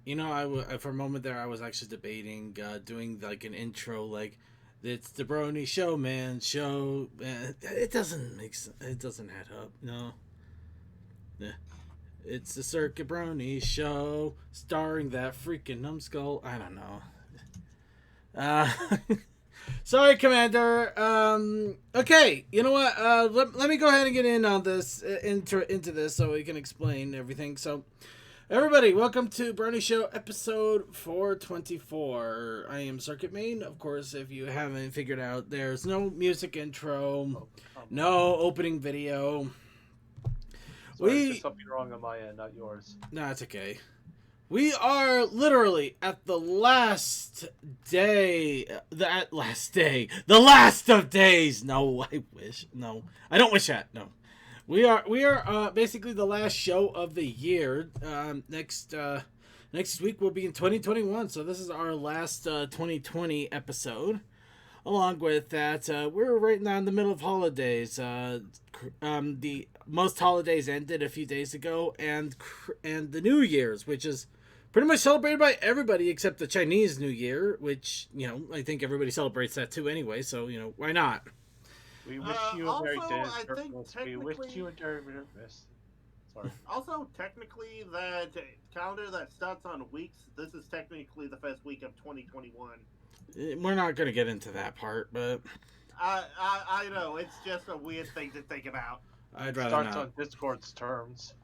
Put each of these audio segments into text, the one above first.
You know, for a moment there, I was actually debating doing like an intro, like it's the Brony show, man. Show, man. It doesn't make sense. It doesn't add up. No, yeah. It's the Circuit Brony show, starring that freaking numbskull. I don't know. Uh, sorry, Commander. Okay, you know what? Let me go ahead and get in on this into this so we can explain everything. So, everybody, welcome to Brony Show episode 424. I am Circuit Main. Of course, if you haven't figured out, there's no music intro, Oh, come on. no opening video. Sorry, it's just We something wrong on my end, not yours. No, it's okay. We are literally at the last day. The last of days. No, I wish. No, I don't wish that. No, we are basically the last show of the year. Next week will be in 2021. So this is our last 2020 episode. Along with that, we're right now in the middle of holidays. The most holidays ended a few days ago, and the New Year's, which is pretty much celebrated by everybody except the Chinese New Year, which I think everybody celebrates that too anyway. So why not? We wish you a Also, Merry I think Christmas. We wish you a technically, Merry Christmas. Sorry. also technically, that calendar that starts on weeks. This is technically the first week of 2021. We're not gonna get into that part, but I know it's just a weird thing to think about. I'd rather Starts not. on Discord's terms.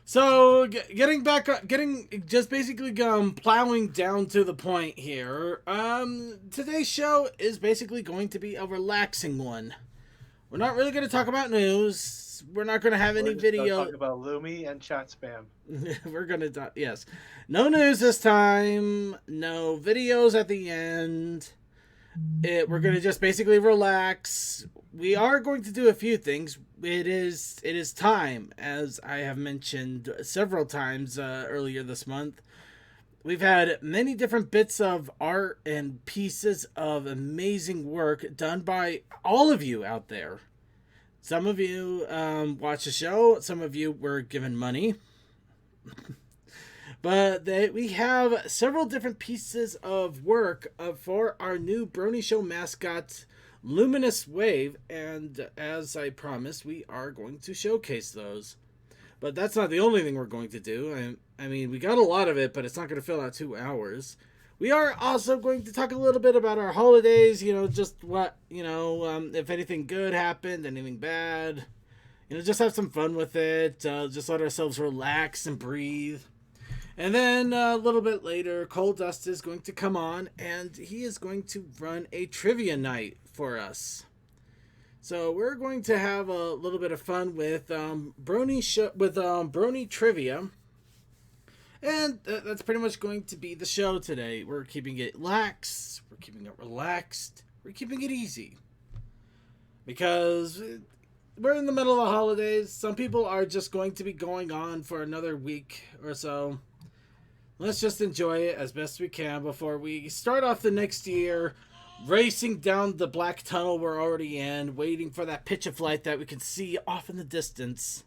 So, getting back, getting just basically plowing down to the point here. Today's show is basically going to be a relaxing one. We're not really going to talk about news. We're not going to have We're any just gonna video. talk about Lumi and chat spam. We're going to talk, yes. No news this time. No videos at the end. We're going to just basically relax. We are going to do a few things. It is time, as I have mentioned several times earlier this month. We've had many different bits of art and pieces of amazing work done by all of you out there. Some of you watch the show. Some of you were given money. But we have several different pieces of work for our new Brony Show mascot, Luminous Wave, and as I promised, we are going to showcase those. But that's not the only thing we're going to do. I mean, we got a lot of it, but it's not going to fill out 2 hours. We are also going to talk a little bit about our holidays, just what, if anything good happened, anything bad. Just have some fun with it. Just let ourselves relax and breathe. And then a little bit later, Cold Dust is going to come on, and he is going to run a trivia night for us. So we're going to have a little bit of fun with Brony trivia, and that's pretty much going to be the show today. We're keeping it lax, we're keeping it relaxed, we're keeping it easy because we're in the middle of the holidays. Some people are just going to be going on for another week or so. Let's just enjoy it as best we can before we start off the next year racing down the black tunnel we're already in, waiting for that pitch of light that we can see off in the distance,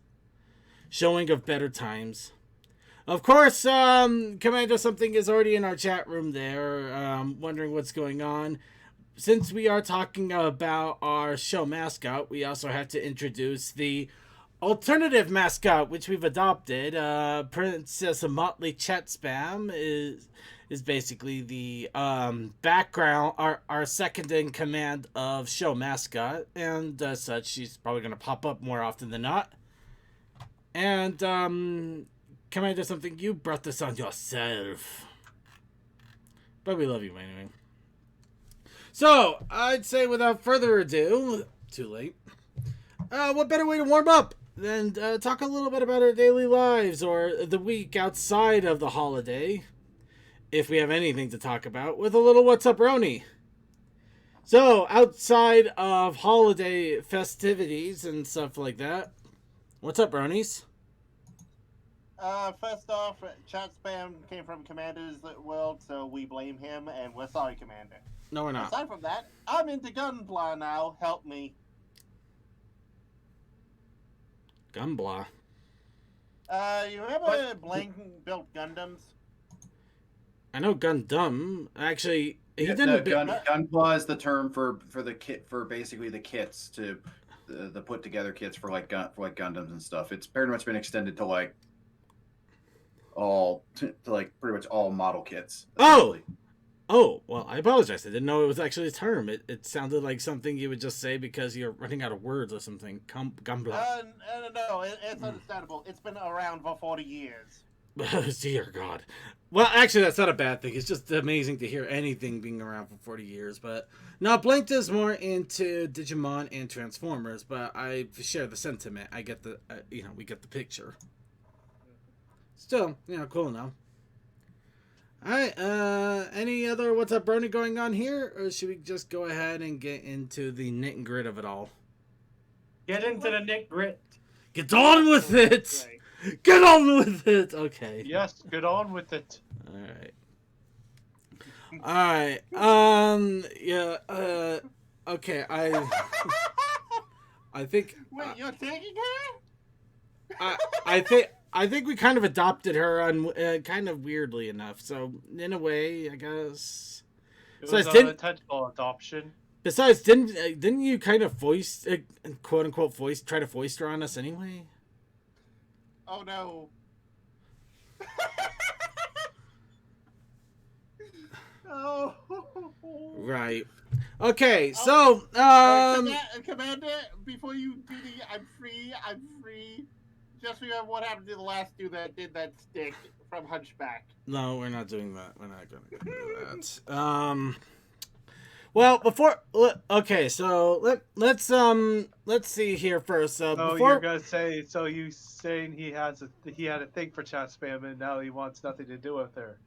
showing of better times. Of course, Commander Something is already in our chat room there, wondering what's going on. Since we are talking about our show mascot, we also have to introduce the alternative mascot, which we've adopted. Princess Motley Chat Spam is basically the background, our second in command of show mascot, and as such, she's probably going to pop up more often than not. And Commander Something, you brought this on yourself, but we love you anyway. So I'd say without further ado, too late. What better way to warm up than talk a little bit about our daily lives or the week outside of the holiday, if we have anything to talk about, with a little What's Up, Brony? So, outside of holiday festivities and stuff like that, what's up, Bronies? First off, chat spam came from Commander's world, so we blame him, and we're sorry, Commander. No, we're not. Aside from that, I'm into Gunpla now. Help me. Gumblah. You remember Blank built Gundams? I know Gundam. Actually, he Yeah, didn't. Gunpla is the term for the kit for basically the kits to the put together kits for like Gundams and stuff. It's pretty much been extended to like to like pretty much all model kits. Oh, oh. Well, I apologize. I didn't know it was actually a term. It sounded like something you would just say because you're running out of words or something. Gumbla. No, it's understandable. It's been around for 40 years. Dear God. Well, actually, that's not a bad thing. It's just amazing to hear anything being around for 40 years. But now, Blinked is more into Digimon and Transformers, but I share the sentiment. I get the, we get the picture. Still, cool enough. All right. Any other What's Up, Brony going on here, or should we just go ahead and get into the nit and grit of it all? Get into the nit grit. Get on with it. Get on with it. Okay. Yes, get on with it. All right. All right. Yeah. Okay. I think. Wait, you're taking her? I think we kind of adopted her on kind of weirdly enough. So in a way, I guess. It was an intentional adoption. Besides, didn't you kind of quote unquote try to foist her on us anyway? Oh no. Oh. Right. Okay, so Commander, before you do the I'm free. Just remember what happened to the last dude that did that stick from Hunchback. No, we're not doing that. We're not going to do that. Well, okay, so let's see here first. You're gonna say you saying he had a thing for chat spam and now he wants nothing to do with her.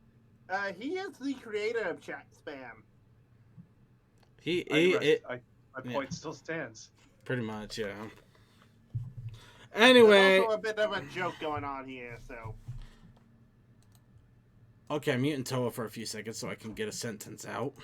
He is the creator of chat spam. My point still stands. Pretty much, yeah. Anyway, there's also a bit of a joke going on here, so. Okay, I'm muting Toa for a few seconds so I can get a sentence out.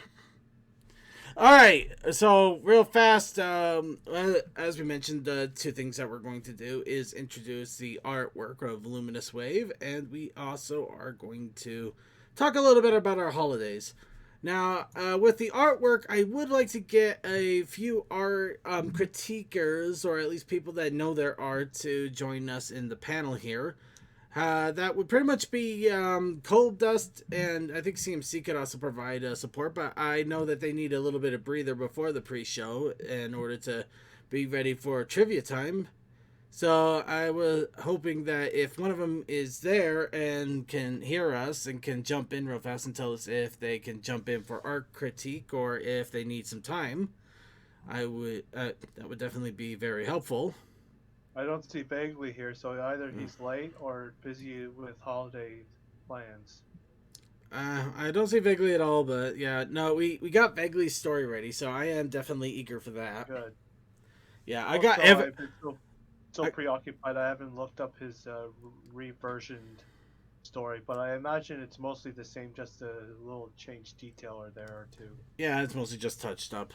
Alright, so real fast, as we mentioned, the two things that we're going to do is introduce the artwork of Luminous Wave, and we also are going to talk a little bit about our holidays. Now, with the artwork, I would like to get a few art critiquers, or at least people that know their art, to join us in the panel here. That would pretty much be Cold Dust, and I think CMC could also provide support, but I know that they need a little bit of breather before the pre-show in order to be ready for trivia time. So I was hoping that if one of them is there and can hear us and can jump in real fast and tell us if they can jump in for art critique or if they need some time, that would definitely be very helpful. I don't see Bagley here, so either he's late or busy with holiday plans. I don't see Vaguely at all, but yeah, no, we got Vaguely's story ready, so I am definitely eager for that. Good. Yeah, also, I got I've been so preoccupied I haven't looked up his reversioned story, but I imagine it's mostly the same, just a little change detail or there or two. Yeah, it's mostly just touched up.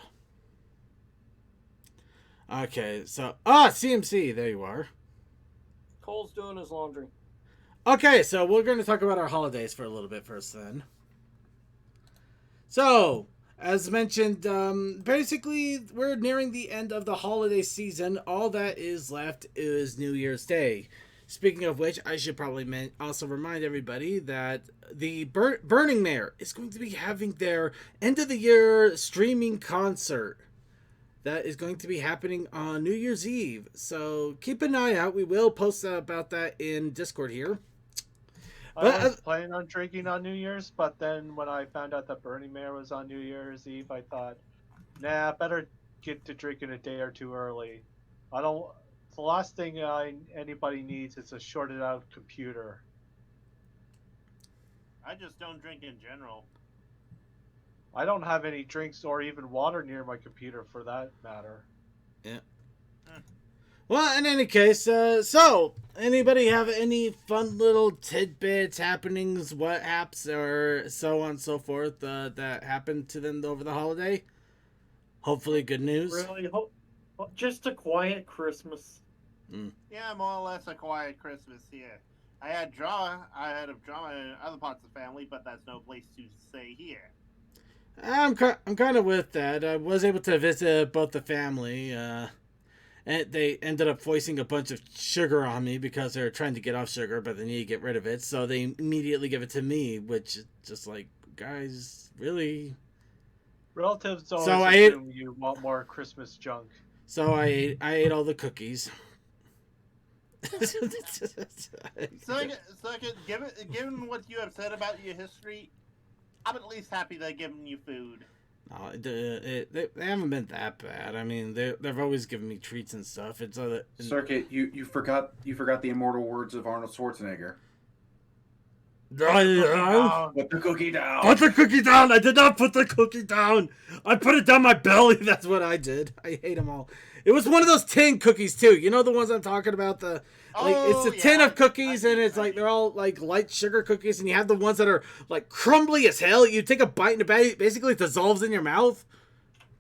Okay, so CMC, there you are. Cole's doing his laundry. Okay, so we're going to talk about our holidays for a little bit first then. So, as mentioned, basically we're nearing the end of the holiday season. All that is left is New Year's Day. Speaking of which, I should probably also remind everybody that the Burning Mare is going to be having their end of the year streaming concert. That is going to be happening on New Year's Eve. So keep an eye out. We will post about that in Discord here. I was planning on drinking on New Year's, but then when I found out that Burning Mare was on New Year's Eve, I thought, nah, better get to drinking a day or two early. The last thing anybody needs is a shorted out computer. I just don't drink in general. I don't have any drinks or even water near my computer for that matter. Yeah. Well, in any case, so anybody have any fun little tidbits, happenings, what haps, or so on and so forth that happened to them over the holiday? Hopefully, good news. Really, just a quiet Christmas. Yeah, more or less a quiet Christmas here. I had drama in other parts of the family, but that's no place to say here. I'm kind of with that. I was able to visit both the family, and they ended up foisting a bunch of sugar on me because they were trying to get off sugar, but they need to get rid of it. So they immediately give it to me, which is just like, guys, really? Relatives always So assume you want more Christmas junk. So I ate all the cookies. Second, given what you have said about your history, I'm at least happy they're giving you food. No, they haven't been that bad. I mean, they've always given me treats and stuff. It's Circuit, you forgot the immortal words of Arnold Schwarzenegger. Put Put the cookie down. Put the cookie down. I did not put the cookie down. I put it down my belly. That's what I did. I hate them all. It was one of those tin cookies too. You know the ones I'm talking about. It's a tin of cookies, and it's like they're all like light sugar cookies, and you have the ones that are like crumbly as hell. You take a bite and it basically dissolves in your mouth.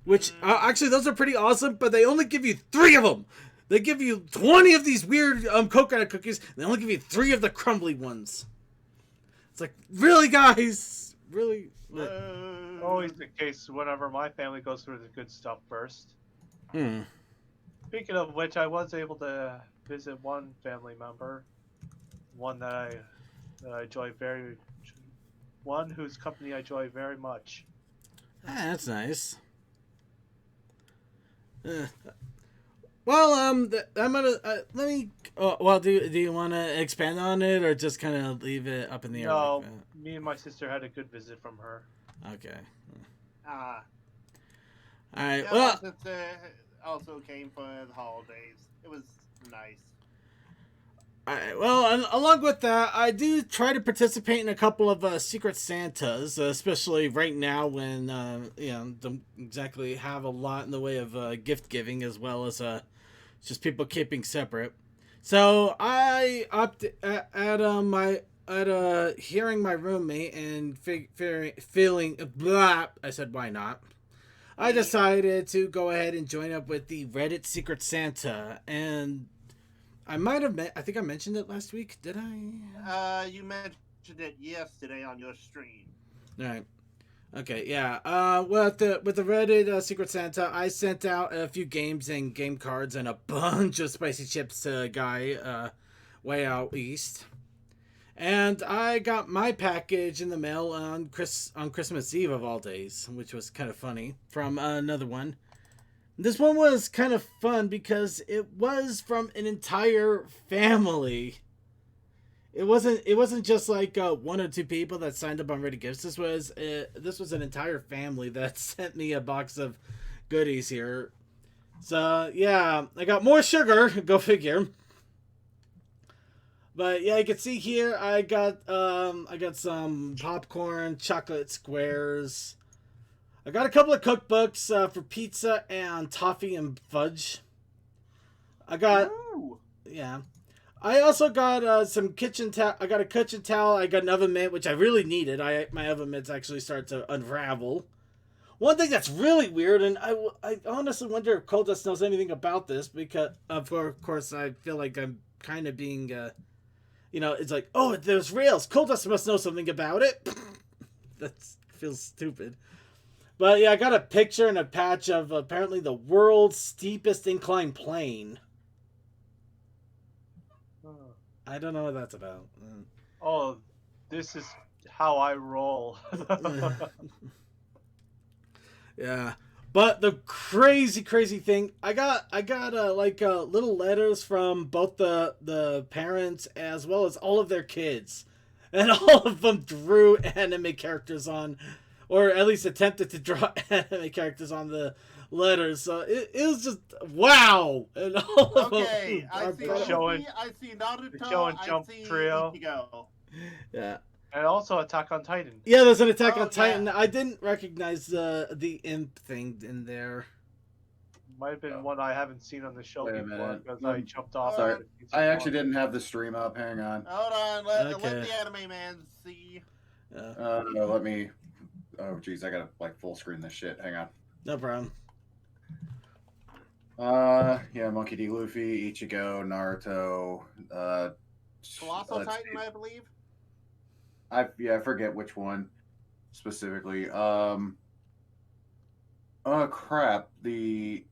Which actually those are pretty awesome, but they only give you 3 of them. They give you 20 of these weird coconut cookies, and they only give you 3 of the crumbly ones. It's like, really, guys? Really? Always the case whenever my family goes through the good stuff first. Speaking of which, I was able to visit one family member, one that I enjoy one whose company I enjoy very much. That's nice. Well, I'm gonna let me. Well, do you want to expand on it or just kind of leave it up in the air? No, like that? me and my sister had a good visit from her. Okay. All right. Yeah, Well, my sister also came for the holidays. It was nice. all right. Well, and along with that, I do try to participate in a couple of Secret Santas, especially right now when don't exactly have a lot in the way of gift giving, as well as just people keeping separate. So I opted at hearing my roommate and feeling blah. I said, why not? I decided to go ahead and join up with the Reddit Secret Santa, and I might have I think I mentioned it last week. Did I? You mentioned it yesterday on your stream. All right. Okay, yeah. Well, with the Reddit Secret Santa, I sent out a few games and game cards and a bunch of spicy chips to a guy way out east. And I got my package in the mail on Christmas Eve of all days, which was kind of funny, from another one. This one was kind of fun because it was from an entire family. It wasn't just like 1 or 2 people that signed up on Reddit Gifts. This was an entire family that sent me a box of goodies here. So yeah, I got more sugar. Go figure. But yeah, you can see here I got some popcorn, chocolate squares. I got a couple of cookbooks for pizza and toffee and fudge. I got yeah. I also got some kitchen towel. I got a kitchen towel. I got an oven mitt, which I really needed. My oven mitts actually start to unravel. One thing that's really weird, and I honestly wonder if Cold Dust knows anything about this, because of course I feel like I'm kind of being, it's like, oh, there's rails. Cold Dust must know something about it. That feels stupid. But yeah, I got a picture and a patch of apparently the world's steepest inclined plane. I don't know what that's about. Oh, this is how I roll. Yeah, but the crazy thing, I got little letters from both the parents as well as all of their kids, and all of them drew anime characters on, or at least attempted to draw anime characters on the letters. So it was just wow. And all of them I see Naruto. Show and Jump I see trio. Ichigo. Yeah. And also Attack on Titan. Yeah, there's an Attack on yeah. Titan. I didn't recognize the imp thing in there. Might have been one I haven't seen on the show Wait a before minute. because I jumped off. Sorry, season I actually 1. didn't have the stream up. Hang on. Hold on, let Okay. the anime man see. Let me. Oh, geez, I gotta full screen this shit. Hang on. No problem. Yeah, Monkey D. Luffy, Ichigo, Naruto, Colossal let's Titan, see. I believe. I forget which one specifically. Oh crap, the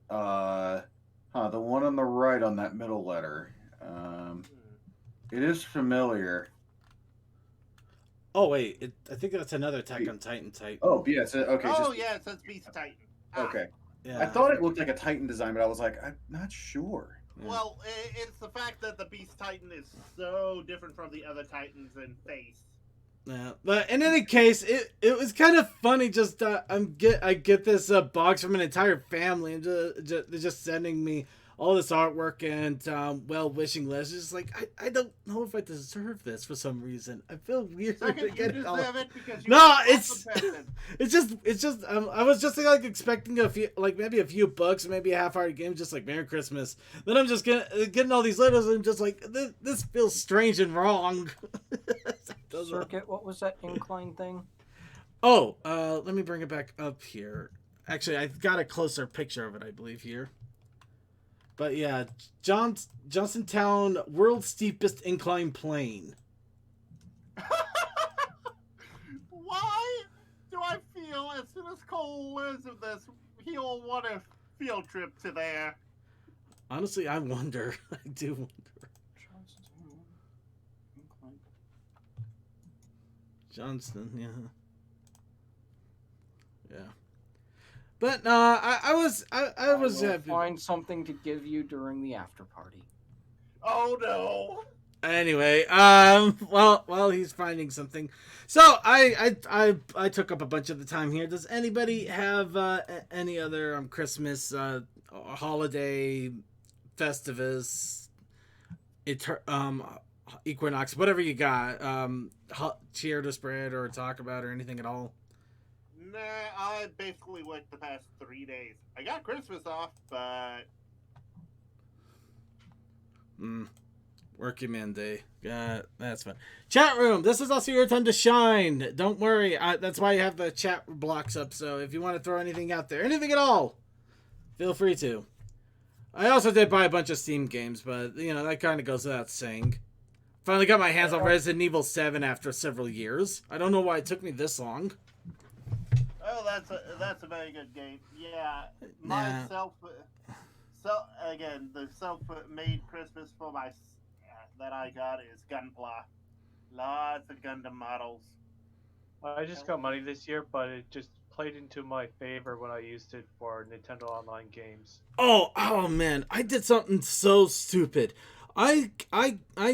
the one on the right on that middle letter. It is familiar. Oh wait, I think that's another Attack on Titan type. Oh yeah, okay. Oh yeah, it says Beast Titan. Okay. Yeah. I thought it looked like a Titan design, but I was like, I'm not sure. Yeah. Well, it's the fact that the Beast Titan is so different from the other Titans in face. Yeah, but in any case, it was kind of funny. Just I get this box from an entire family, and they're just sending me all this artwork and well-wishing lists. It's just like I don't know if I deserve this for some reason. I feel weird. Second, you deserve it because you No, are it's competitive. it's just I was just like expecting a few, like maybe a few books, maybe a half-hearted game, just like Merry Christmas. Then I'm just getting all these letters, and I'm just like this feels strange and wrong. Circuit, what was that incline thing? Oh, let me bring it back up here. Actually, I've got a closer picture of it, I believe, here. But yeah, Johnsontown, world's steepest incline plane. Why do I feel as soon as Cole learns of this, he'll want a field trip to there? Honestly, I wonder. I do wonder. Johnston, yeah. Yeah. But I was will find something to give you during the after party. Oh no! Anyway, while he's finding something, so I took up a bunch of the time here. Does anybody have any other Christmas holiday, Festivus, Equinox, whatever you got, cheer to spread or talk about or anything at all? Nah, I basically worked the past 3 days. I got Christmas off, but Working man day. Yeah, that's fun. Chat room. This is also your time to shine. Don't worry. That's why you have the chat blocks up. So if you want to throw anything out there, anything at all, feel free to. I also did buy a bunch of Steam games, but that kind of goes without saying. Finally got my hands on Resident Evil 7 after several years. I don't know why it took me this long. oh, that's a very good game. Yeah, my the self-made Christmas for my that I got is Gunpla. Lots of Gundam models. I just got money this year, but it just played into my favor when I used it for Nintendo Online games. Oh man, I did something so stupid. I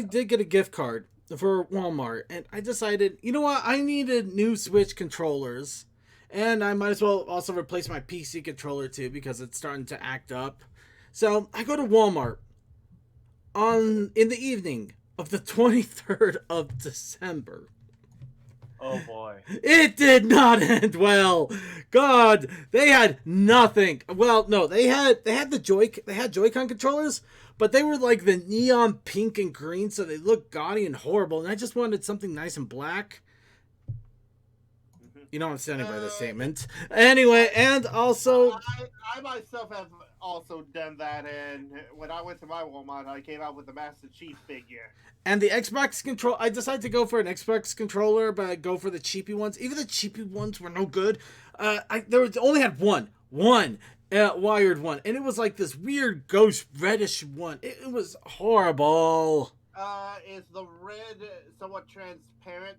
did get a gift card for Walmart, and I decided, you know what, I needed new Switch controllers, and I might as well also replace my PC controller too because it's starting to act up. So I go to Walmart in the evening of the 23rd of December. Oh boy. It did not end well. God, they had nothing. Well, no, they had Joy-Con controllers, but they were like the neon pink and green, so they looked gaudy and horrible, and I just wanted something nice and black. You know I'm standing by the statement. Anyway, and also I myself have also done that, and when I went to my Walmart, I came out with the Master Chief figure. And the Xbox control, I decided to go for an Xbox controller, but I go for the cheapy ones. Even the cheapy ones were no good. Only had one wired one, and it was like this weird ghost reddish one. It was horrible. Is the red somewhat transparent?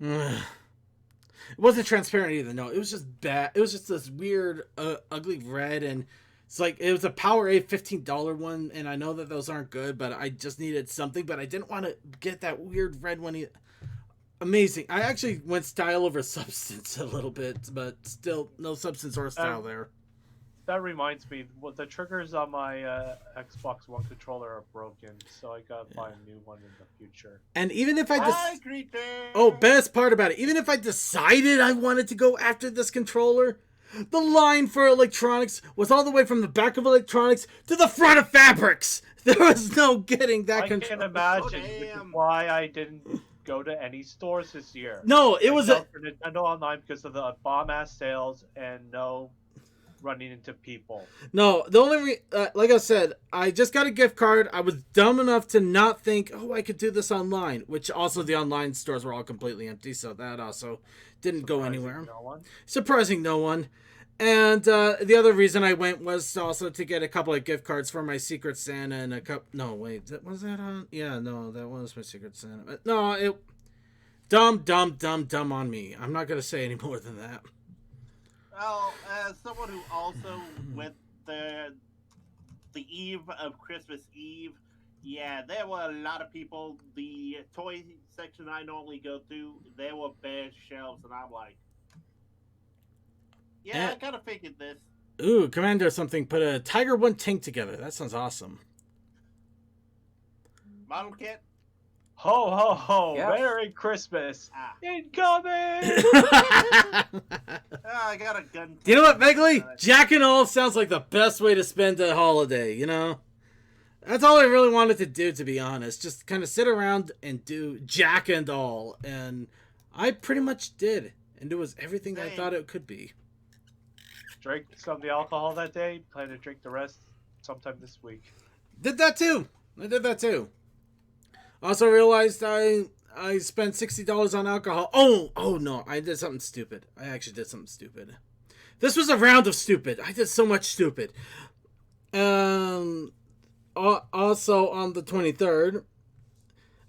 It wasn't transparent either. No, it was just bad. It was just this weird, ugly red, and it's like it was a Powerade $15 one, and I know that those aren't good, but I just needed something. But I didn't want to get that weird red one. Amazing. I actually went style over substance a little bit, but still no substance or style there. That reminds me, the triggers on my Xbox One controller are broken, so I gotta buy a new one in the future. And even if I best part about it, even if I decided I wanted to go after this controller, the line for electronics was all the way from the back of electronics to the front of fabrics. There was no getting that controller. I can imagine, which is why I didn't go to any stores this year. No, it was for Nintendo Online because of the bomb-ass sales and no running into people. No, the only like I said, I just got a gift card. I was dumb enough to not think, oh, I could do this online, which also the online stores were all completely empty, so that also didn't go anywhere. No one. Surprising no one. And the other reason I went was also to get a couple of gift cards for my Secret Santa and a cup. No, wait, was that on? Yeah, no, that was my Secret Santa. No, it dumb on me. I'm not gonna say any more than that. Well, as someone who also went the eve of Christmas Eve, yeah, there were a lot of people. The toy section I normally go to, there were bare shelves, and I'm like, yeah, I kind of figured this. Ooh, Commander something put a Tiger 1 tank together. That sounds awesome. Model kit? Ho, ho, ho. Yes. Merry Christmas. Ah. Incoming! I got a gun. You know what, Megley? Jack and all sounds like the best way to spend a holiday, you know? That's all I really wanted to do, to be honest. Just kind of sit around and do Jack and all. And I pretty much did. And it was everything I thought it could be. Drank some of the alcohol that day. Plan to drink the rest sometime this week. Did that too. I did that too. Also realized I spent $60 on alcohol. Oh no, I did something stupid. I actually did something stupid. This was a round of stupid. I did so much stupid. Also on the 23rd.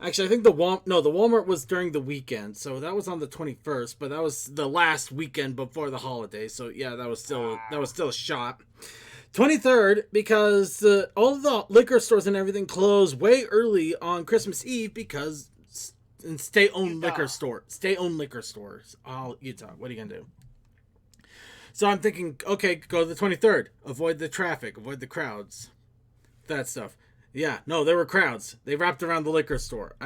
Actually, I think the Walmart was during the weekend, so that was on the 21st, but that was the last weekend before the holiday. So yeah, that was still a shot. 23rd, because all the liquor stores and everything close way early on Christmas Eve because state-owned liquor stores. All Utah. What are you gonna do? So I'm thinking, okay, go to the 23rd. Avoid the traffic. Avoid the crowds. That stuff. Yeah, no, there were crowds. They wrapped around the liquor store.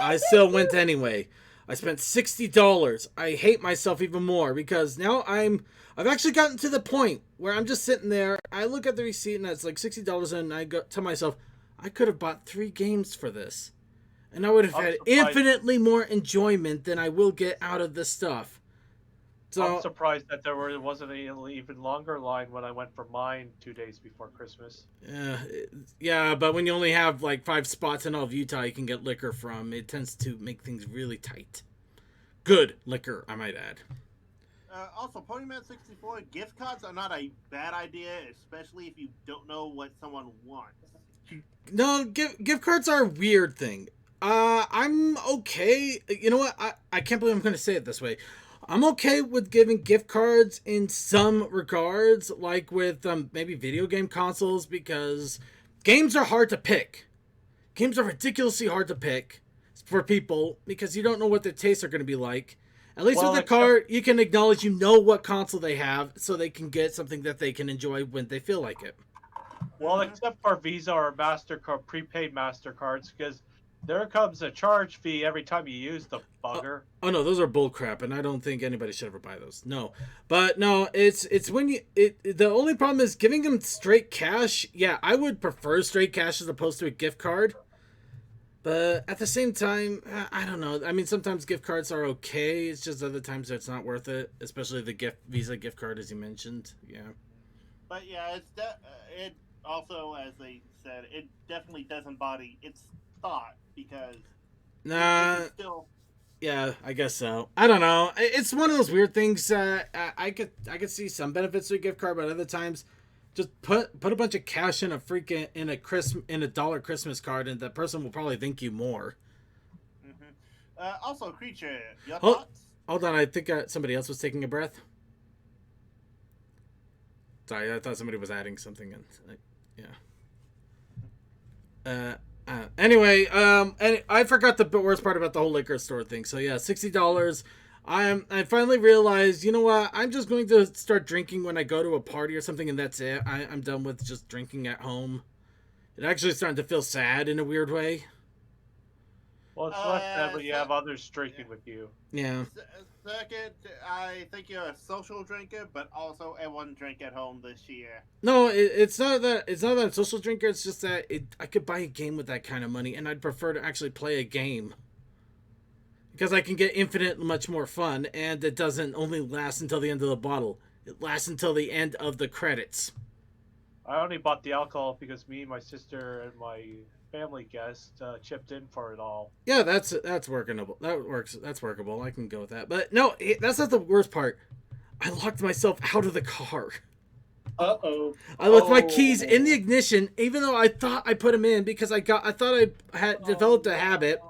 I still went anyway. I spent $60. I hate myself even more because now I've actually gotten to the point where I'm just sitting there. I look at the receipt and it's like $60, and I go to myself, I could have bought 3 games for this, and I would have had infinitely more enjoyment than I will get out of this stuff. So I'm surprised that there wasn't an even longer line when I went for mine 2 days before Christmas. Yeah, but when you only have like 5 spots in all of Utah you can get liquor from, it tends to make things really tight. Good liquor, I might add. Also, Ponyman64, gift cards are not a bad idea, especially if you don't know what someone wants. No, gift cards are a weird thing. I'm okay. You know what? I can't believe I'm going to say it this way. I'm okay with giving gift cards in some regards, like with maybe video game consoles, because games are hard to pick. Games are ridiculously hard to pick for people because you don't know what their tastes are going to be like. At least with the card, you can acknowledge you know what console they have, so they can get something that they can enjoy when they feel like it. Well, except for Visa or MasterCard, prepaid MasterCards, because there comes a charge fee every time you use the bugger. Oh no, those are bullcrap, and I don't think anybody should ever buy those. No, but no, it's when the only problem is giving them straight cash. Yeah, I would prefer straight cash as opposed to a gift card. But at the same time, I don't know. I mean, sometimes gift cards are okay. It's just other times it's not worth it, especially the Visa gift card, as you mentioned. Yeah. But yeah, it also, as they said, it definitely does embody its thought because still. Yeah, I guess so. I don't know. It's one of those weird things. I could see some benefits to a gift card, but other times, just put a bunch of cash in a dollar Christmas card, and that person will probably thank you more. Mm-hmm. Also, Creature, your thoughts? Hold on, I think somebody else was taking a breath. Sorry, I thought somebody was adding something in. Yeah. Anyway, and I forgot the worst part about the whole liquor store thing. So yeah, $60. I finally realized, you know what? I'm just going to start drinking when I go to a party or something, and that's it. I'm done with just drinking at home. It actually starting to feel sad in a weird way. Well, it's less sad when you have others drinking with you. Yeah. Second, I think you're a social drinker, but also everyone drank at home this year. No, it's not that I'm a social drinker. It's just that I could buy a game with that kind of money, and I'd prefer to actually play a game. Because I can get infinite much more fun, and it doesn't only last until the end of the bottle. It lasts until the end of the credits. I only bought the alcohol because me, my sister, and my family guest chipped in for it all. Yeah, that's workable. That works. That's workable. I can go with that. But no, that's not the worst part. I locked myself out of the car. Uh-oh. I left my keys in the ignition, even though I thought I put them in because I thought I had developed a habit.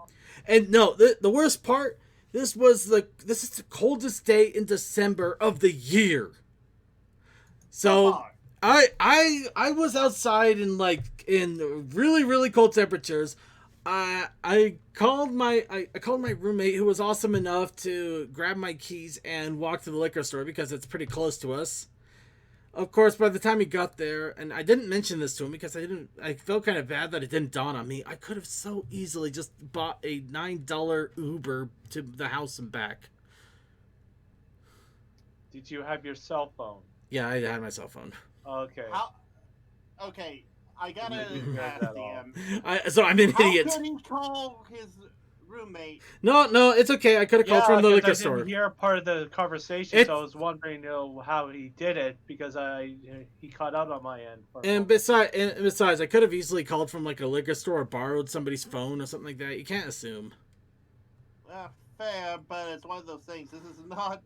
And no, the worst part, this is the coldest day in December of the year. So I was outside in really, really cold temperatures. I called my roommate, who was awesome enough to grab my keys and walk to the liquor store because it's pretty close to us. Of course, by the time he got there, and I didn't mention this to him because I felt kind of bad that it didn't dawn on me. I could have so easily just bought a $9 Uber to the house and back. Did you have your cell phone? Yeah, I had my cell phone. Okay. Okay, I gotta Yeah, ask him. So I'm an idiot. How could he call his roommate? No, it's okay. I could have called from the liquor I store. didn't hear part of the conversation, so I was wondering, how he did it because he caught out on my end. And besides, I could have easily called from like a liquor store or borrowed somebody's phone or something like that. You can't assume. Well, fair, but it's one of those things. This is not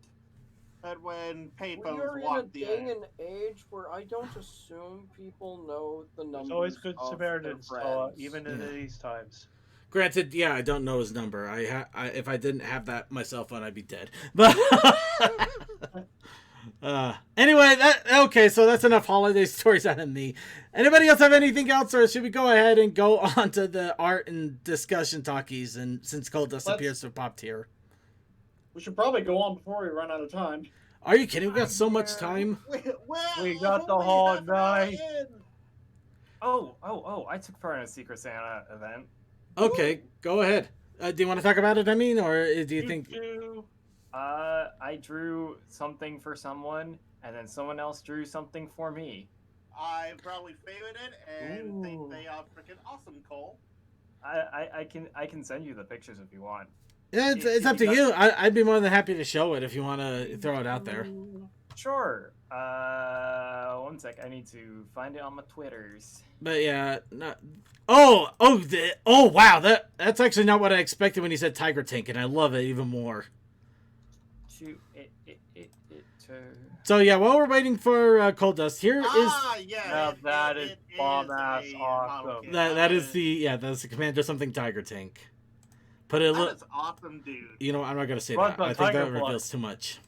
when We payphones are in a walk the day and age where I don't assume people know the numbers. It's always good of Samaritans, their friends. even in these times. Granted, yeah, I don't know his number. If I didn't have that my cell phone, I'd be dead. But anyway, okay. So that's enough holiday stories out of me. Anybody else have anything else, or should we go ahead and go on to the art and discussion talkies? And since Cold Dust appears to have popped here, We should probably go on before we run out of time. are you kidding? We got so much time. We got the whole night. Oh! I took part in a Secret Santa event. Okay, go ahead. Do you want to talk about it? I mean, or do you think? I drew something for someone, and then someone else drew something for me. I probably favored it and think they are freaking awesome, Cole. I can send you the pictures if you want. Yeah, it's up to you. I'd be more than happy to show it if you want to throw it out there. Sure. One sec. I need to find it on my Twitters. But yeah, not. Oh wow! That's actually not what I expected when you said Tiger Tank, and I love it even more. So yeah, while we're waiting for Cold Dust, here is. Now that is bomb ass awesome. That's the Commander something Tiger Tank. Put it. That is awesome, dude. You know, I'm not gonna say What that. I the think that Tiger Blood? reveals too much.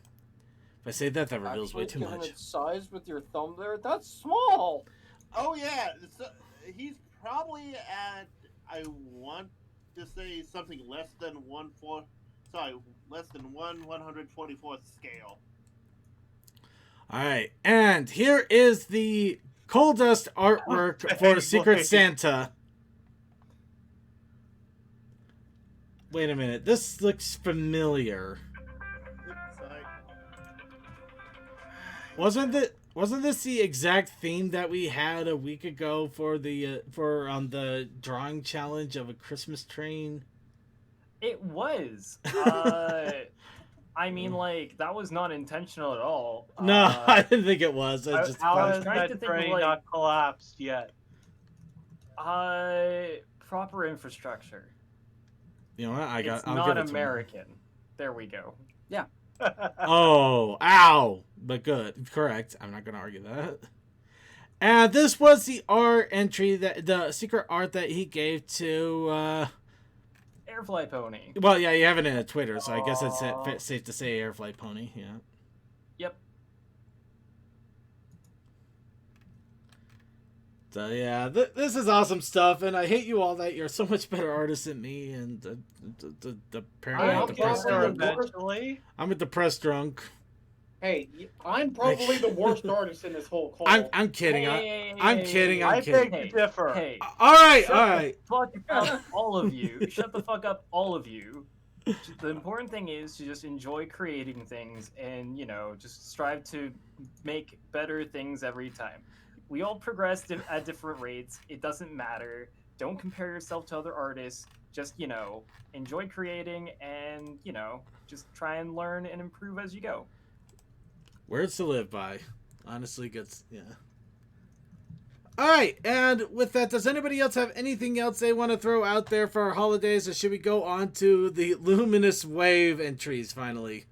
If I say that, that reveals way too Given much. its size with your thumb there, that's small. Oh yeah, so he's probably at, I want to say something less than 1/124th scale. All right, and here is the Cold Dust artwork for Secret Santa. Wait a minute, this looks familiar. Wasn't this the exact theme that we had a week ago for the drawing challenge of a Christmas train? It was. I mean, like, that was not intentional at all. No, I didn't think it was. I just How was has trying to that think of, train like- not collapsed yet? Proper infrastructure. you know what It's I'll not give it to him. American. There we go. Oh, ow! But good, correct. I'm not gonna argue that. And this was the art entry the secret art that he gave to. Airfly Pony. Well, yeah, you have it in a Twitter, so I guess it's safe to say Airfly Pony. Yeah. Yep. So yeah, this is awesome stuff, and I hate you all that you're so much better artists than me, and apparently I'm depressed drunk. Eventually. I'm a depressed drunk. Hey, I'm probably the worst artist in this whole call. I'm kidding. I'm kidding. I'm I kidding. beg to differ. Hey, All right, shut all the right. fuck up, all of you. Shut the fuck up, all of you. The important thing is to just enjoy creating things and, just strive to make better things every time. We all progress at different rates. It doesn't matter. Don't compare yourself to other artists. Just, enjoy creating and, just try and learn and improve as you go. Words to live by. Honestly, gets yeah. All right, and with that, does anybody else have anything else they want to throw out there for our holidays, or should we go on to the Luminous Wave entries finally?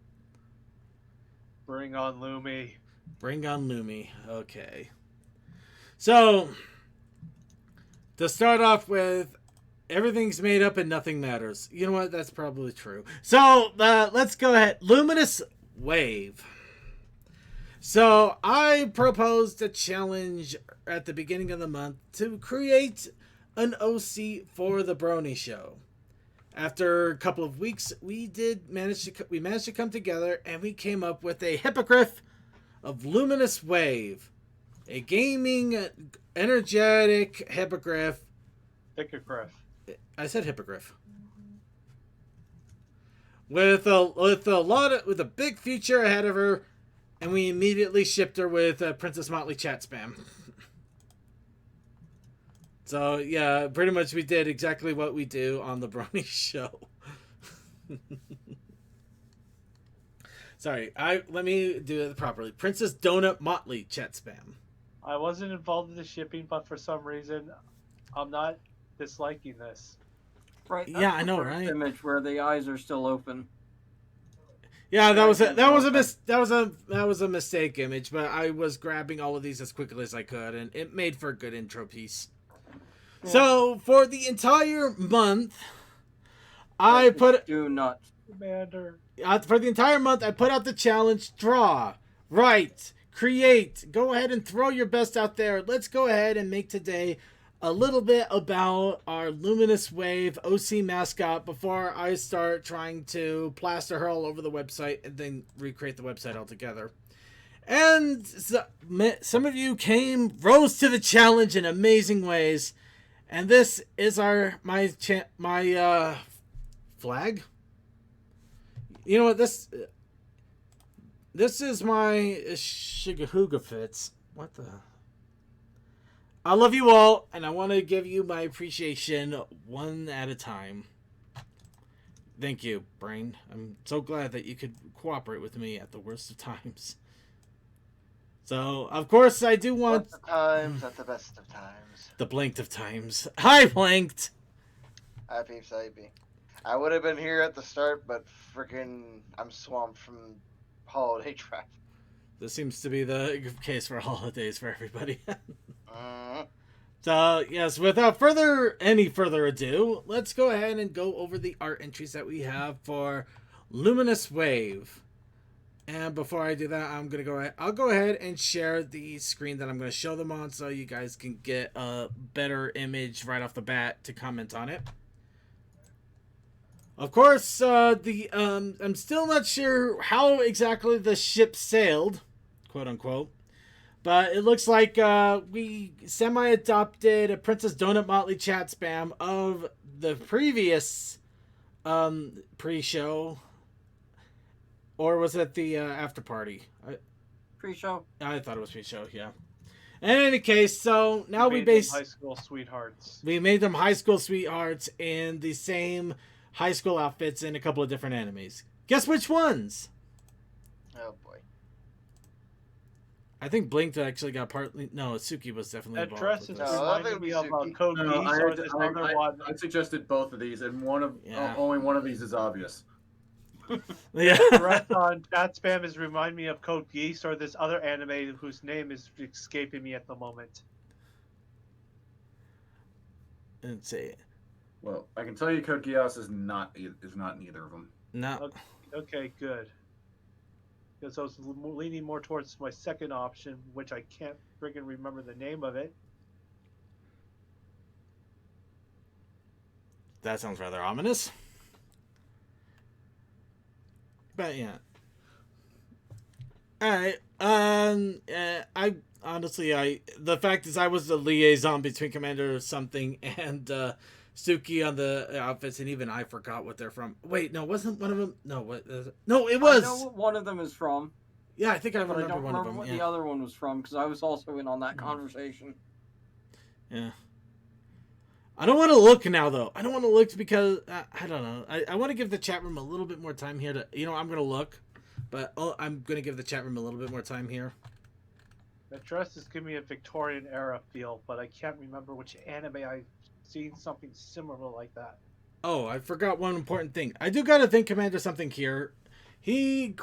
Bring on Lumi. Bring on Lumi. Okay. So, to start off with, everything's made up and nothing matters. You know what? That's probably true. So, let's go ahead. Luminous Wave. So, I proposed a challenge at the beginning of the month to create an OC for the Brony show. After a couple of weeks, we managed to come together and we came up with a hippogriff of Luminous Wave. A gaming, energetic hippogriff. Hippogriff. I said hippogriff. With a big future ahead of her, and we immediately shipped her with Princess Motley chat spam. So yeah, pretty much we did exactly what we do on the Brony show. Sorry, let me do it properly. Princess Donut Motley chat spam. I wasn't involved in the shipping, but for some reason, I'm not disliking this. Right. Yeah, I know, right? Image where the eyes are still open. Yeah, that was a mistake image, but I was grabbing all of these as quickly as I could, and it made for a good intro piece. Yeah. So for the entire month, Do not. Commander. For the entire month, I put out the challenge: draw, write, create. Go ahead and throw your best out there. Let's go ahead and make today a little bit about our Luminous Wave OC mascot before I start trying to plaster her all over the website and then recreate the website altogether. And some of you rose to the challenge in amazing ways. And this is my flag. You know what, this is my Shigahuga Fits. What the? I love you all, and I want to give you my appreciation one at a time. Thank you, Brain. I'm so glad that you could cooperate with me at the worst of times. So, of course, I do want... At the times, at the best of times. The blinked of times. Hi, Blinked! Hi, peeps, how you be? I would have been here at the start, but freaking I'm swamped from holiday traffic. This seems to be the case for holidays for everybody. So, yes, without any further ado, let's go ahead and go over the art entries that we have for Luminous Wave. And before I do that, I'll go ahead and share the screen that I'm going to show them on so you guys can get a better image right off the bat to comment on it. Of course, I'm still not sure how exactly the ship sailed, quote unquote. But it looks like we semi-adopted a Princess Donut Motley chat spam of the previous pre-show. Or was it the after party? Pre-show? I thought it was pre-show, yeah. In any case, so now we made them high school sweethearts. We made them high school sweethearts in the same high school outfits in a couple of different animes. Guess which ones? Oh boy. I think Blinked actually got partly... No, Suki was definitely That involved. dress is reminding me of Code Geass or this other one. I suggested both of these, and only one of these is obvious. Yeah. Dress on chat spam is remind me of Code Geass or this other anime whose name is escaping me at the moment. Let's see. Well, I can tell you Code Geass is not neither of them. No. Okay, good. Because I was leaning more towards my second option, which I can't friggin' remember the name of it. That sounds rather ominous. But yeah. Alright. I honestly, the fact is I was the liaison between Commander something and Suki on the outfits, and even I forgot what they're from. Wait, no, wasn't one of them? No, what? No, it was. I know what one of them is from. Yeah, I think I but remember I don't one remember of them. what Yeah. the other one was from because I was also in on that conversation. Yeah. I don't want to look now, though. I don't want to look because I don't know. I want to give the chat room a little bit more time here to. I'm going to look, But I'm going to give the chat room a little bit more time here. The dress is giving me a Victorian era feel, but I can't remember which anime I've seen something similar like that. Oh, I forgot one important thing. I do got to thank Commander something here. He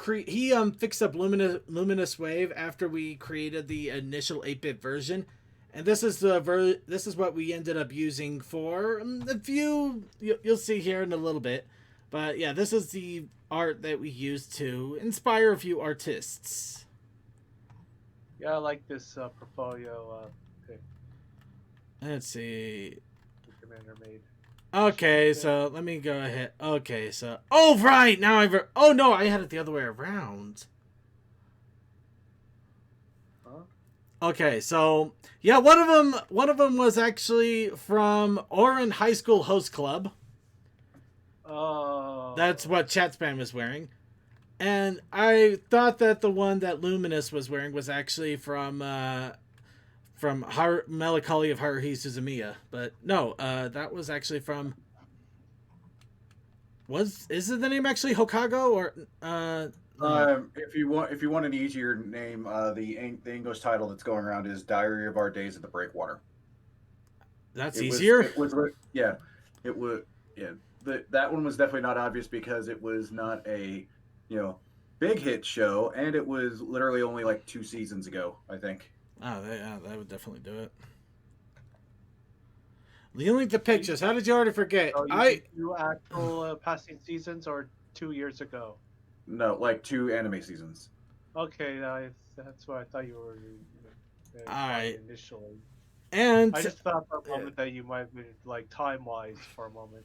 fixed up Luminous Wave after we created the initial 8-bit version, and this is what we ended up using for a few. You'll see here in a little bit, but yeah, this is the art that we used to inspire a few artists. Yeah, I like this portfolio pick Let's see. the Commander made. Okay, so let me go ahead. Okay, so right now oh no, I had it the other way around. Huh? Okay, so yeah, one of them was actually from Oran High School Host Club. Oh. That's what Chatspan was wearing, and I thought that the one that Luminous was wearing was actually from Melancholy of Haruhi Suzumiya, but no, that was actually from. Is it the name actually Hokago or? If you want an easier name, the English title that's going around is Diary of Our Days at the Breakwater. That's easier. That one was definitely not obvious because it was not a, big hit show, and it was literally only like 2 seasons ago, I think. Oh, that would definitely do it. Link the pictures. How did you already forget? So you do actual passing seasons or 2 years ago? No, like 2 anime seasons. Okay, that's what I thought you were. Alright. Initially, And I just thought for a moment that you might be like time wise for a moment.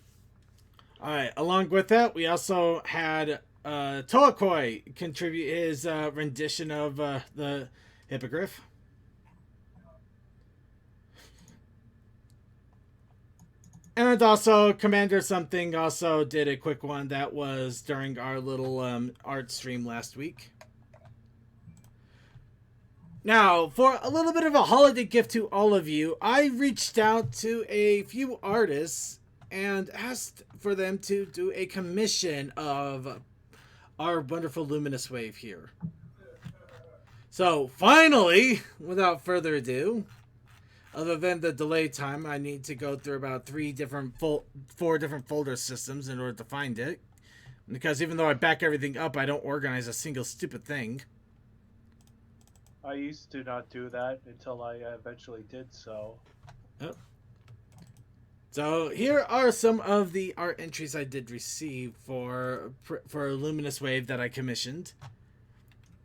all right. Along with that, we also had Toakoi contribute his rendition of the Hippogriff. And also, Commander Something also did a quick one that was during our little art stream last week. Now, for a little bit of a holiday gift to all of you, I reached out to a few artists and asked for them to do a commission of our wonderful Luminous Wave here. So, finally, without further ado, other than the delay time, I need to go through about 4 different folder systems in order to find it. Because even though I back everything up, I don't organize a single stupid thing. I used to not do that until I eventually did so. Oh. So here are some of the art entries I did receive for Luminous Wave that I commissioned.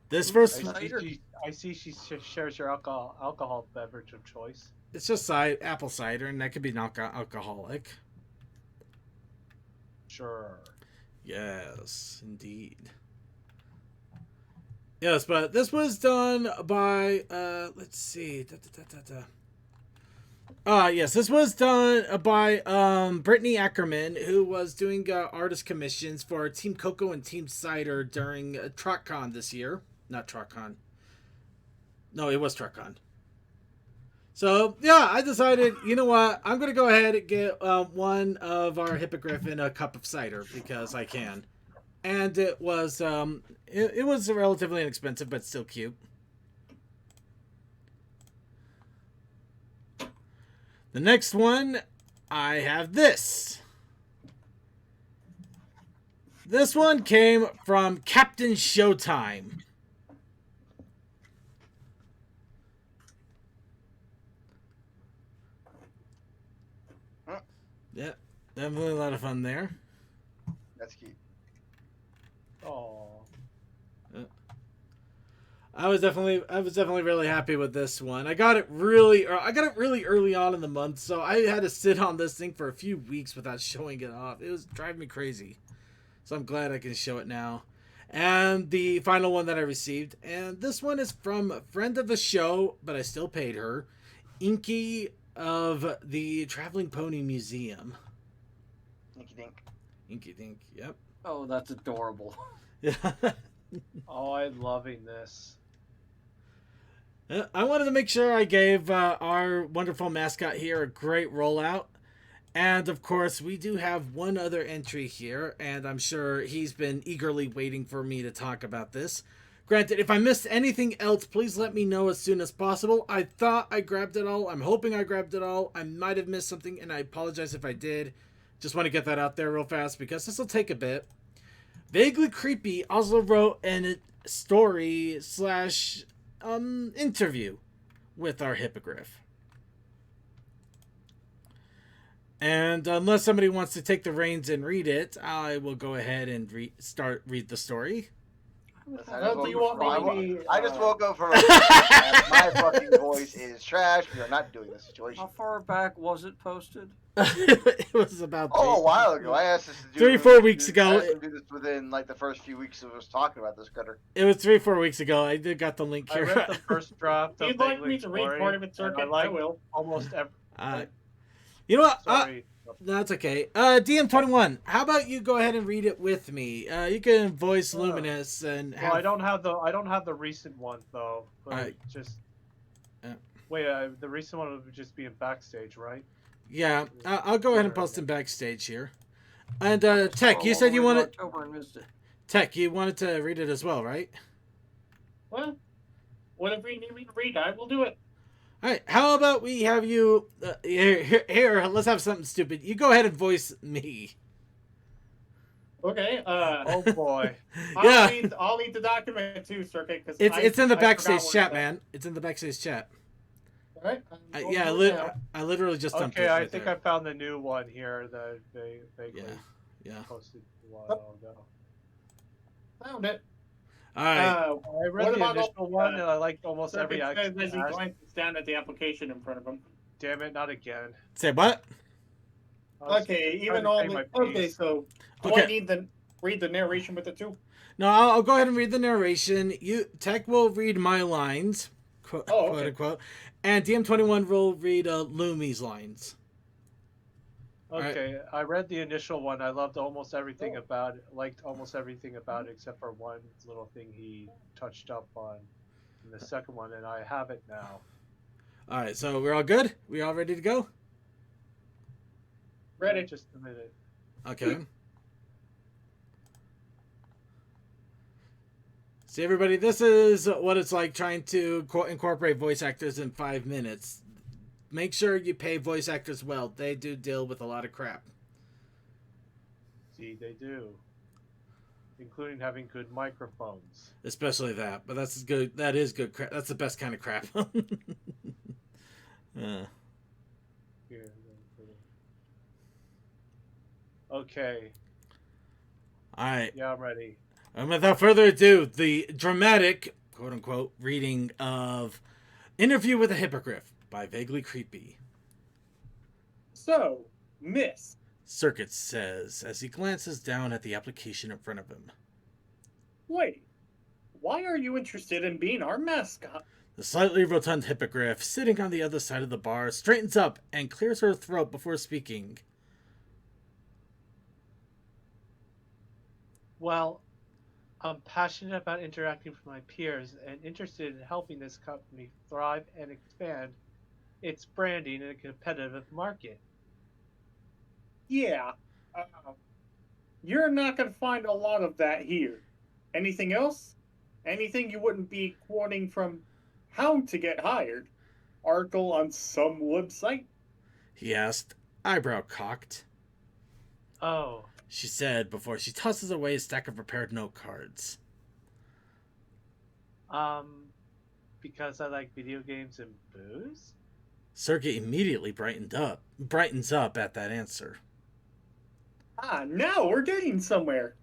This first, I see she shares your alcohol beverage of choice. it's just apple cider, and that could be non-alcoholic. Sure. Yes, indeed. Yes, but this was done by let's see. Yes, this was done by Brittany Ackerman, who was doing artist commissions for Team Cocoa and Team Cider during TrotCon this year. Not TrotCon. No, it was TrotCon. So, yeah, I decided, you know what? I'm going to go ahead and get one of our Hippogriff in a cup of cider because I can. And it was it was relatively inexpensive, but still cute. The next one, I have this. This one came from Captain Showtime. Yeah, definitely a lot of fun there. That's cute. Oh. I was definitely really happy with this one. I got it really early on in the month, so I had to sit on this thing for a few weeks without showing it off. It was driving me crazy. So I'm glad I can show it now. And the final one that I received, and this one is from a friend of the show, but I still paid her, Inky of the Traveling Pony Museum. Inky Dink. Inky Dink, yep. Oh, that's adorable. Yeah. Oh, I'm loving this. I wanted to make sure I gave our wonderful mascot here a great rollout. And of course, we do have one other entry here, and I'm sure he's been eagerly waiting for me to talk about this. Granted, if I missed anything else, please let me know as soon as possible. I thought I grabbed it all. I'm hoping I grabbed it all. I might have missed something, and I apologize if I did. Just want to get that out there real fast because this will take a bit. Vaguely Creepy also wrote a story slash interview with our hippogriff. And unless somebody wants to take the reins and read it, I will go ahead and read the story. I just woke up from a my fucking voice is trash. We are not doing this situation. How far back was it posted? It was about a while ago. I asked us to do 3-4 weeks ago. I asked them to do this within like the first few weeks of us talking about this critter. It was 3-4 weeks ago. I did got the link here. I read the first draft. If you'd like me to read part of it, Circuit, I will. Almost every. You know what? Sorry. That's okay. DM21, how about you go ahead and read it with me? You can voice Luminous and. Well, I don't have the recent one though. But just. Wait, the recent one would just be in backstage, right? Yeah, I'll go ahead and post him backstage here. And Tech, you said you wanted. Tech, you wanted to read it as well, right? Well, whatever you need me to read, I will do it. All right, how about we have you here? Let's have something stupid. You go ahead and voice me. Okay. Oh boy. I'll need the document too, Circuit, because it's in the backstage chat, man. It's in the backstage chat. All right. I literally just dumped it. Okay, right I think there. I found the new one here that they yeah posted a while ago. Found it. All right. I read the initial one and I liked almost every action. As he glances down at the application in front of him. Damn it, not again. Say what? Okay, even all the, okay, so do I need to read the narration with it too? No, I'll go ahead and read the narration. Tech will read my lines, quote unquote, and DM21 will read Lumi's lines. Okay, right. I read the initial one. I loved almost everything about it. Liked almost everything about it except for one little thing he touched up on in the second one, and I have it now. All right, so we're all good? We all ready to go? Ready. Just a minute. Okay. See, everybody, this is what it's like trying to incorporate voice actors in 5 minutes. Make sure you pay voice actors well. They do deal with a lot of crap. See, they do. Including having good microphones. Especially that. But that's good. That is good crap. That's the best kind of crap. Okay. All right. Yeah, I'm ready. And without further ado, the dramatic, quote-unquote, reading of Interview with a Hippogriff by Vaguely Creepy. So, Miss. Circuit says as he glances down at the application in front of him. Wait, why are you interested in being our mascot? The slightly rotund hippogriff, sitting on the other side of the bar, straightens up and clears her throat before speaking. Well, I'm passionate about interacting with my peers and interested in helping this company thrive and expand its branding in a competitive market. Yeah, you're not going to find a lot of that here. Anything else? Anything you wouldn't be quoting from How to Get Hired? Article on some website? He asked, eyebrow cocked. Oh. She said before she tosses away a stack of prepared note cards. Because I like video games and booze? Sergey immediately brightens up at that answer. Ah, now we're getting somewhere.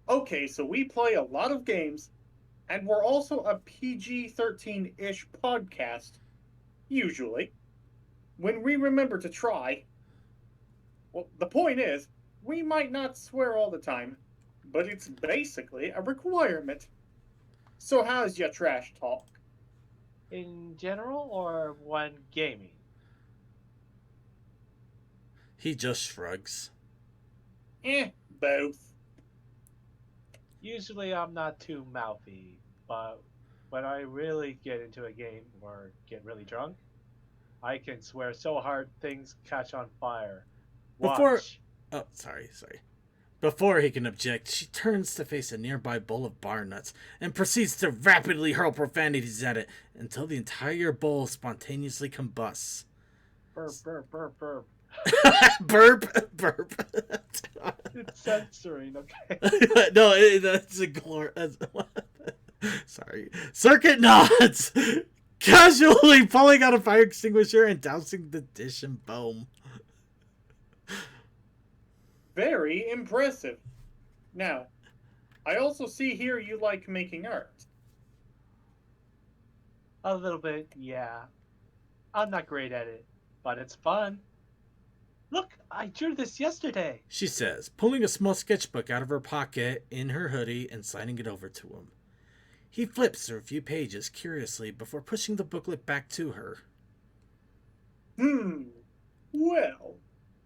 Okay, so we play a lot of games, and we're also a PG-13-ish podcast, usually. When we remember to try. Well, the point is, we might not swear all the time, but it's basically a requirement. So how's your trash talk? In general or when gaming? He just shrugs. Both. Usually I'm not too mouthy, but when I really get into a game or get really drunk, I can swear so hard things catch on fire. Before, Watch. oh, sorry. Before he can object, she turns to face a nearby bowl of bar nuts and proceeds to rapidly hurl profanities at it until the entire bowl spontaneously combusts. Burp, burp, burp, burp. Burp. It's censoring, okay? No, that's a sorry. Circuit nods, casually pulling out a fire extinguisher and dousing the dish in foam. Very impressive. Now, I also see here you like making art. A little bit, yeah. I'm not great at it, but it's fun. Look, I drew this yesterday. She says, pulling a small sketchbook out of her pocket in her hoodie and sliding it over to him. He flips through a few pages curiously before pushing the booklet back to her. Well,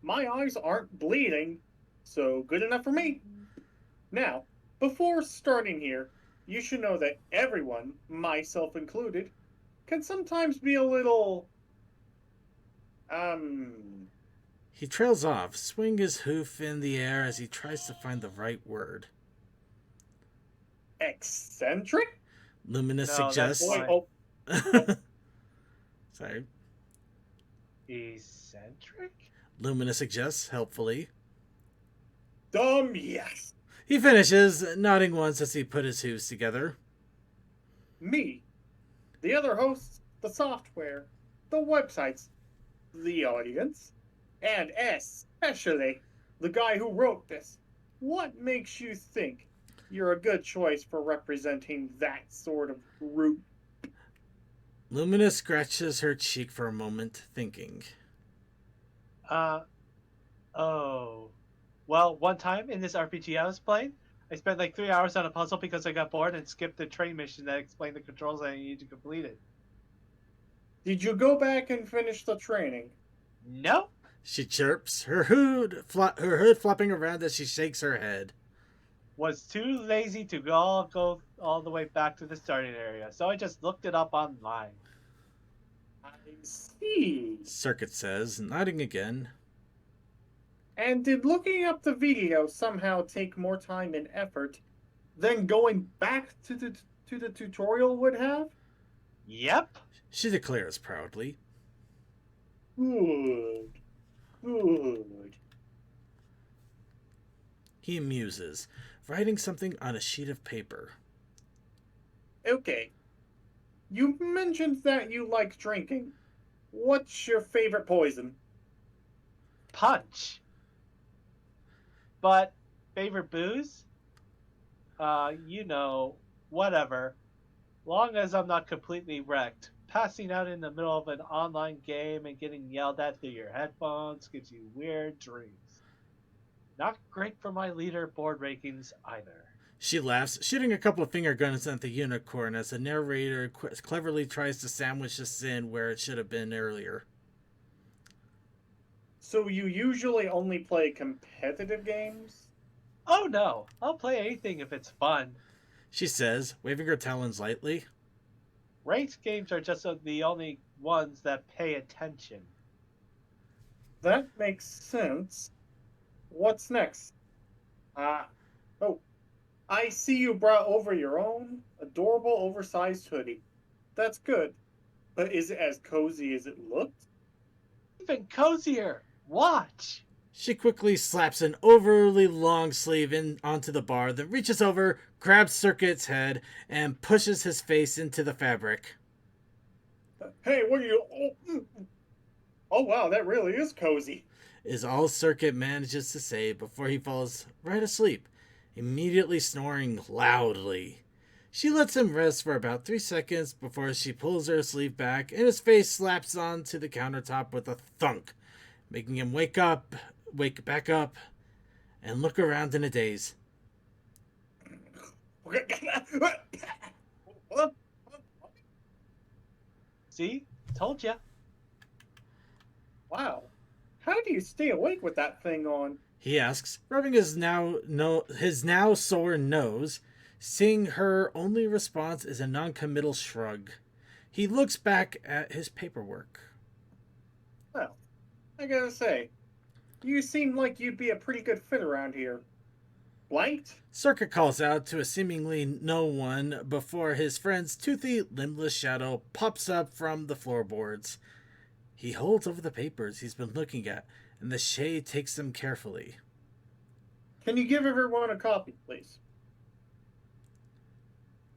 my eyes aren't bleeding, so good enough for me. Now, before starting here, you should know that everyone, myself included, can sometimes be a little, He trails off, swinging his hoof in the air as he tries to find the right word. eccentric? Luminous No, suggests. that's Sorry. Eccentric? Luminous suggests, helpfully. Yes. He finishes, nodding once as he put his hooves together. Me, the other hosts, the software, the websites, the audience, and especially the guy who wrote this. What makes you think you're a good choice for representing that sort of group? Luminous scratches her cheek for a moment, thinking. Oh. Well, one time in this RPG I was playing, I spent like 3 hours on a puzzle because I got bored and skipped the train mission that explained the controls I needed to complete it. Did you go back and finish the training? No. She chirps, her hood flopping around as she shakes her head. Was too lazy to go all the way back to the starting area, so I just looked it up online. I see. Circuit says, nodding again. And did looking up the video somehow take more time and effort than going back to the tutorial would have? Yep. She declares proudly. Good. He muses, writing something on a sheet of paper. Okay. You mentioned that you like drinking. What's your favorite poison? Punch. But favorite booze? Whatever. Long as I'm not completely wrecked. Passing out in the middle of an online game and getting yelled at through your headphones gives you weird dreams. Not great for my leaderboard rankings either. She laughs, shooting a couple of finger guns at the unicorn as the narrator cleverly tries to sandwich this in where it should have been earlier. So you usually only play competitive games? Oh no, I'll play anything if it's fun. She says, waving her talons lightly. Ranked games are just the only ones that pay attention. That makes sense. What's next? I see you brought over your own adorable oversized hoodie. That's good. But is it as cozy as it looked? Even cozier. Watch. She quickly slaps an overly long sleeve in onto the bar, then reaches over, grabs Circuit's head, and pushes his face into the fabric. Hey, what are you... Oh, wow, that really is cozy. Is all Circuit manages to say before he falls right asleep, immediately snoring loudly. She lets him rest for about 3 seconds before she pulls her sleeve back, and his face slaps onto the countertop with a thunk, making him wake back up, and look around in a daze. See? Told ya. Wow. How do you stay awake with that thing on? He asks, rubbing his now sore nose. Seeing her only response is a non-committal shrug. He looks back at his paperwork. Well, I gotta say, You seem like you'd be a pretty good fit around here. Blanked? Circuit calls out to a seemingly no one before his friend's toothy, limbless shadow pops up from the floorboards. He holds over the papers he's been looking at, and the shade takes them carefully. Can you give everyone a copy, please?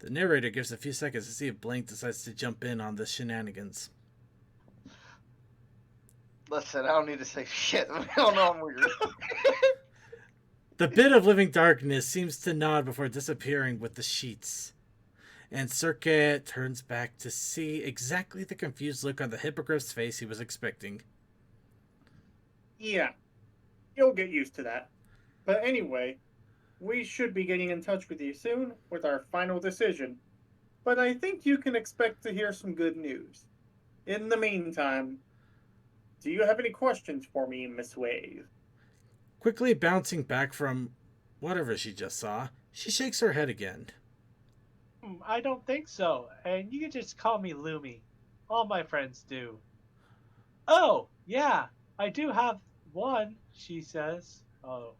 The narrator gives a few seconds to see if Blank decides to jump in on the shenanigans. Listen, I don't need to say shit. We don't know I'm weird. The bit of living darkness seems to nod before disappearing with the sheets. And Circuit turns back to see exactly the confused look on the hippogriff's face he was expecting. Yeah, you'll get used to that. But anyway, we should be getting in touch with you soon with our final decision. But I think you can expect to hear some good news. In the meantime, do you have any questions for me, Miss Wave? Quickly bouncing back from whatever she just saw, she shakes her head again. I don't think so. And you can just call me Lumi. All my friends do. Oh, yeah, I do have one, she says. Oh.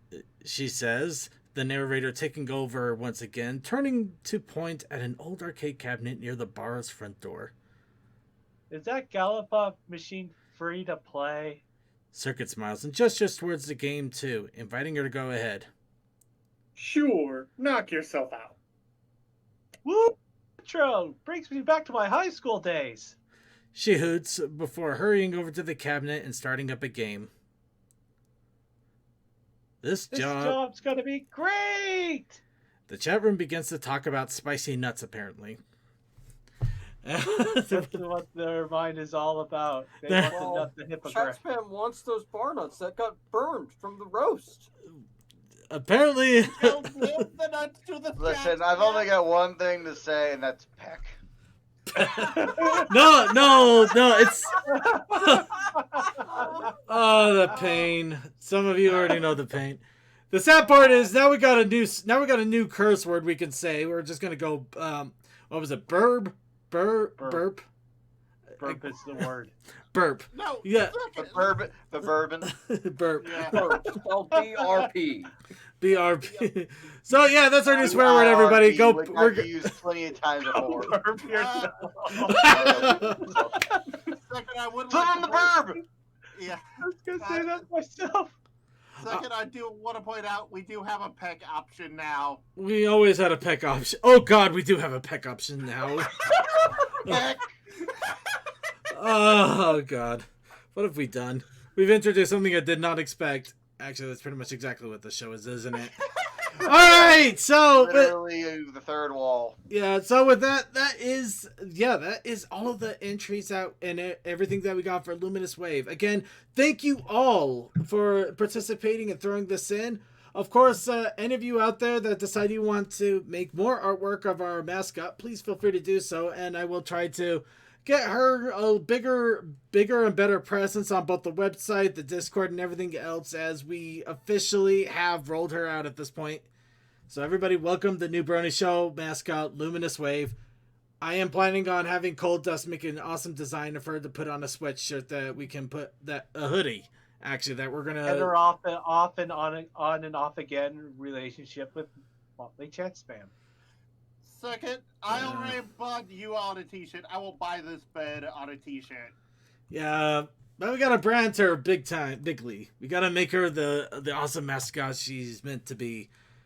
She says, the narrator taking over once again, turning to point at an old arcade cabinet near the bar's front door. Is that Gallop machine free to play? Circuit smiles and gestures towards the game too, inviting her to go ahead. Sure, knock yourself out. Woo! Intro brings me back to my high school days. She hoots before hurrying over to the cabinet and starting up a game. This job's gonna be great! The chat room begins to talk about spicy nuts, apparently. That's what their mind is all about. They want to nut the hippogriff. Chat wants those bar nuts that got burned from the roast. Apparently. Listen, I've only got one thing to say, and that's peck. No, it's. Oh, the pain. Some of you already know the pain. The sad part is now we got a new curse word we can say. We're just gonna go. What was it? Burp. Burp is the word. Burp. No. Yeah. The bourbon. Burp. Yeah. Burp, spelled BRP. BRP. So yeah, that's our new swear word, everybody. Go. We're used plenty of times before. Burp yourself. Second, I would Put like on the verb. Yeah. I was gonna say that myself. Second, I do want to point out we do have a peck option now. We always had a peck option. Oh God, we do have a peck option now. Peck. Oh God, what have we done? We've introduced something I did not expect. Actually, that's pretty much exactly what the show is, isn't it? All right, so Literally the third wall. yeah. So with that is all of the entries out and everything that we got for Luminous Wave. Again, thank you all for participating and throwing this in. Of course, any of you out there that decide you want to make more artwork of our mascot, please feel free to do so, and I will try to get her a bigger and better presence on both the website, the Discord, and everything else as we officially have rolled her out at this point. So everybody, welcome the new Brony Show mascot, Luminous Wave. I am planning on having Cold Dust make an awesome design of her to put on a sweatshirt that we can put a hoodie, actually, that we're gonna. And her off and on and off again relationship with monthly chat spam. Second, I already bought you on a t-shirt. I will buy this bed on a t-shirt. Yeah, but we gotta brand her bigly. We gotta make her the awesome mascot she's meant to be.